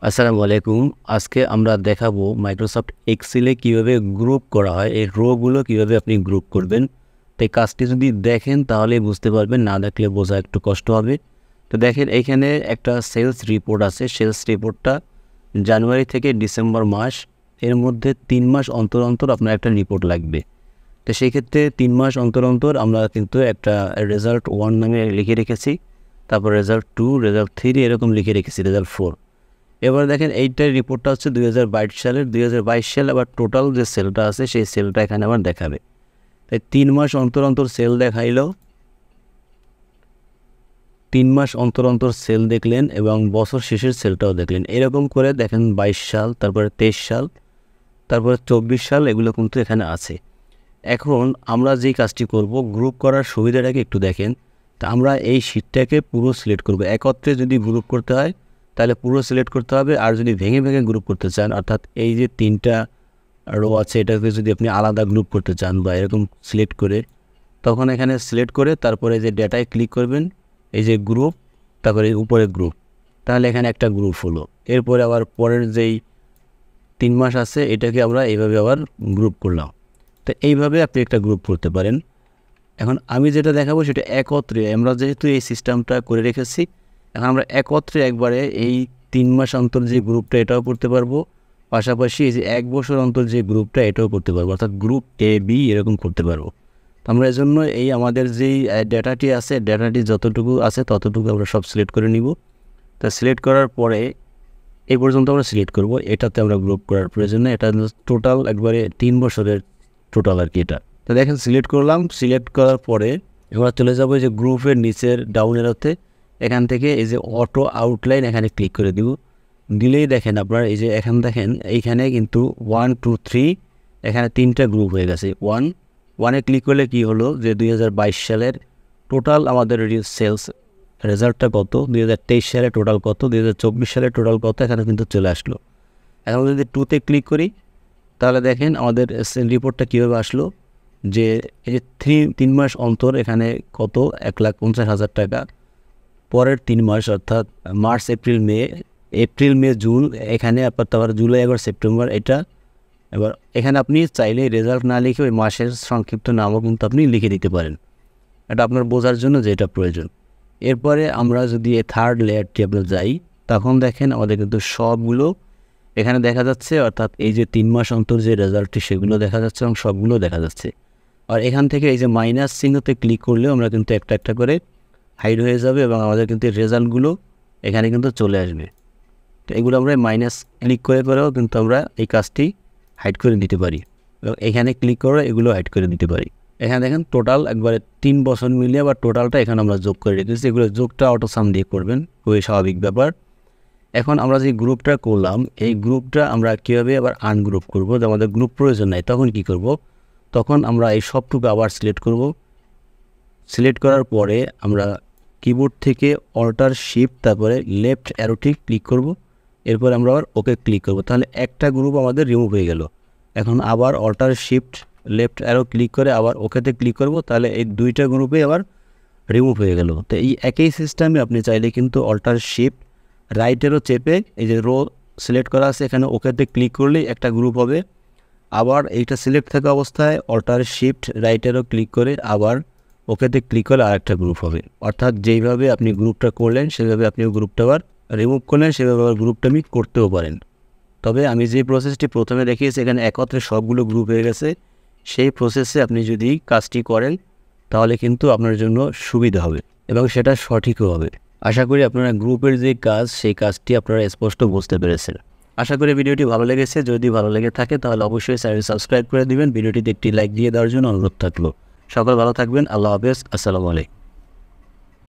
আসসালামু আলাইকুম। আজকে আমরা দেখাবো মাইক্রোসফট এক্সেলে কিভাবে গ্রুপ করা হয়। এই রোগুলো কিভাবে আপনি গ্রুপ করবেন। তো এই কাজটি যদি দেখেন তাহলেই বুঝতে পারবেন, না দেখলে বোঝা একটু কষ্ট হবে। তো দেখেন এইখানে একটা সেলস রিপোর্ট আছে। সেলস রিপোর্টটা জানুয়ারি থেকে ডিসেম্বর মাস, এর মধ্যে 3 মাস অন্তর অন্তর আপনার একটা রিপোর্ট লাগবে। তো সেই ক্ষেত্রে 3 মাস অন্তর অন্তর আমরা কিন্তু একটা রেজাল্ট 1 নামে লিখে রেখেছি, তারপর রেজাল্ট 2, রেজাল্ট 3 এরকম লিখে রেখেছি, রেজাল্ট 4। এবার দেখেন এইটার রিপোর্টটা হচ্ছে 2022 সালের। 2022 সালে আবার টোটাল যে সেলটা আছে সেই সেলটা এখানে আবার দেখাবে। তাই 3 মাস অন্তর অন্তর সেল দেখাইলো, 3 মাস অন্তর অন্তর সেল দেখলেন এবং বছর শেষের সেলটাও দেখলেন। এরকম করে দেখেন 22 সাল, তারপরে 23 সাল, তারপরে 24 সাল, এগুলো কিন্তু এখানে আছে। এখন আমরা যেই কাজটি করব, গ্রুপ করার সুবিধাটাকে একটু দেখেন। তা আমরা এই শীটটাকে পুরো সিলেক্ট করব। একত্রে যদি গ্রুপ করতে হয় তাহলে পুরো সিলেক্ট করতে হবে, আর যদি ভেঙে ভেঙে গ্রুপ করতে চান, অর্থাৎ এই যে 3টা রো আছে এটাকে যদি আপনি আলাদা গ্রুপ করতে চান বা এরকম সিলেক্ট করে, তখন এখানে সিলেক্ট করে তারপরে যে ডেটায় ক্লিক করবেন, এই যে গ্রুপ, তারপরে উপরে গ্রুপ, তাহলে এখানে একটা গ্রুপ হলো। এরপরে আবার পরের যেই 3 মাস আছে এটাকে আমরা এইভাবে আবার গ্রুপ করলাম। তো এইভাবে আপনি একটা গ্রুপ করতে পারেন। এখন আমি যেটা দেখাবো সেটা একত্রে, আমরা যেহেতু এই সিস্টেমটা করে রেখেছি, এখন আমরা একত্রে একবারে এই 3 মাস অন্তর যে গ্রুপটা এটাও করতে পারবো, পাশাপাশি এই যে 1 বছর অন্তর যে গ্রুপটা এটাও করতে পারবো, অর্থাৎ গ্রুপ এ বি এরকম করতে পারবো। তো আমরা এর জন্য এই আমাদের যেই ডেটাটি আছে, ডেটাটি যতটুকু আছে ততটুকু আমরা সব সিলেক্ট করে নিব। তা সিলেক্ট করার পরে এই পর্যন্ত আমরা সিলেক্ট করব, এটাতে আমরা গ্রুপ করার প্রয়োজন নেই। এটা টোটাল একবারে 3 বছরের টোটাল আর কি এটা। তো দেখেন সিলেক্ট করলাম, সিলেক্ট করার পরে এবার চলে যাবো এই যে গ্রুপের নিচের ডাউন এরোতে, এখান থেকে এই যে অটো আউটলাইন এখানে ক্লিক করে দিব। দিলেই দেখেন আপনার এই যে এখানে দেখেন এইখানে কিন্তু 1 2 3 এখানে 3টা গ্রুপ হয়ে গেছে। 1-1-এ ক্লিক করলে কি হলো যে 2022 সালের টোটাল আমাদের সেলস রেজাল্টটা কত, 2023 সালে টোটাল কত, 2024 সালে টোটাল কত, এখানে কিন্তু চলে আসলো। এখন যদি 2-তে ক্লিক করি তাহলে দেখেন আমাদের রিপোর্টটা কীভাবে আসলো, যে এই যে 3 মাস অন্তর এখানে কত, 1,50,000 টাকা। পরের 3 মাস অর্থাৎ মার্চ এপ্রিল মে জুন, এখানে আপনার তারপর জুলাই আগস্ট সেপ্টেম্বর এটা। এবার এখানে আপনি চাইলে রেজাল্ট না লিখে ওই মাসের সংক্ষিপ্ত নামও কিন্তু আপনি লিখে দিতে পারেন, এটা আপনার বোঝার জন্য যে এটা প্রয়োজন। এরপরে আমরা যদি এই থার্ড লেয়ারটি আমরা যাই, তখন দেখেন আমাদের কিন্তু সবগুলো এখানে দেখা যাচ্ছে, অর্থাৎ এই যে 3 মাস অন্তর যে রেজাল্টটি সেগুলো দেখা যাচ্ছে এবং সবগুলো দেখা যাচ্ছে। আর এখান থেকে এই যে মাইনাস চিহ্নতে ক্লিক করলেও আমরা কিন্তু একটা একটা করে হাইড হয়ে যাবে এবং আমাদের কিন্তু রেজাল্টগুলো এখানে কিন্তু চলে আসবে। তো এগুলো আমরা মাইনাস ক্লিক করে করেও কিন্তু আমরা এই কাজটি হাইড করে দিতে পারি এবং এখানে ক্লিক করে এগুলো হাইড করে দিতে পারি। এখানে দেখেন টোটাল একবারে 3 বছর মিলিয়ে আবার টোটালটা এখানে আমরা যোগ করে রেখেছি। এগুলো যোগটা অটোসাম দিয়ে করবেন, খুবই স্বাভাবিক ব্যাপার। এখন আমরা যে গ্রুপটা করলাম এই গ্রুপটা আমরা কীভাবে আবার আনগ্রুপ করব, যে আমাদের গ্রুপ প্রয়োজন নাই, তখন কি করব, তখন আমরা এই সবটুকু আবার সিলেক্ট করব। সিলেক্ট করার পরে আমরা কিবোর্ড থেকে অল্টার শিফট তারপরে লেফট অ্যারোটি ক্লিক করব। এরপর আমরা আবার ওকে ক্লিক করব, তাহলে একটা গ্রুপ আমাদের রিমুভ হয়ে গেল। এখন আবার alt shift left arrow click করে আবার ওকেতে ক্লিক করব, তাহলে এই 2টা গ্রুপে আবার রিমুভ হয়ে গেল। তো এই একই সিস্টেমে আপনি চাইলে কিন্তু অল্টার শিফট রাইটেরও চেপে এই যে রো সিলেক্ট করা আছে এখানে ওকেতে ক্লিক করলেই একটা গ্রুপ হবে। আবার এইটা সিলেক্ট থাকা অবস্থায় অল্টার শিফট রাইটেরও ক্লিক করে আবার ওকেতে ক্লিক করলে আরেকটা গ্রুপ হবে। অর্থাৎ যেইভাবে আপনি গ্রুপটা করলেন সেভাবে আপনি গ্রুপটা আবার রিমুভ করলেন, সেভাবে আবার গ্রুপটা আমি করতেও পারেন। তবে আমি যে প্রসেসটি প্রথমে দেখিয়েছি এখানে একত্রে সবগুলো গ্রুপ হয়ে গেছে, সেই প্রসেসে আপনি যদি কাজটি করেন তাহলে কিন্তু আপনার জন্য সুবিধা হবে এবং সেটা সঠিকও হবে। আশা করি আপনারা গ্রুপের যে কাজ সেই কাজটি আপনারা স্পষ্ট বুঝতে পেরেছেন। আশা করি ভিডিওটি ভালো লেগেছে। যদি ভালো লেগে থাকে তাহলে অবশ্যই চ্যানেল সাবস্ক্রাইব করে দিবেন। ভিডিওটিতে একটি লাইক দিয়ে দেওয়ার জন্য অনুরোধ থাকলো। সকল ভালো থাকবেন। আল্লাহ হাফেজ। আসসালামু আলাইকুম।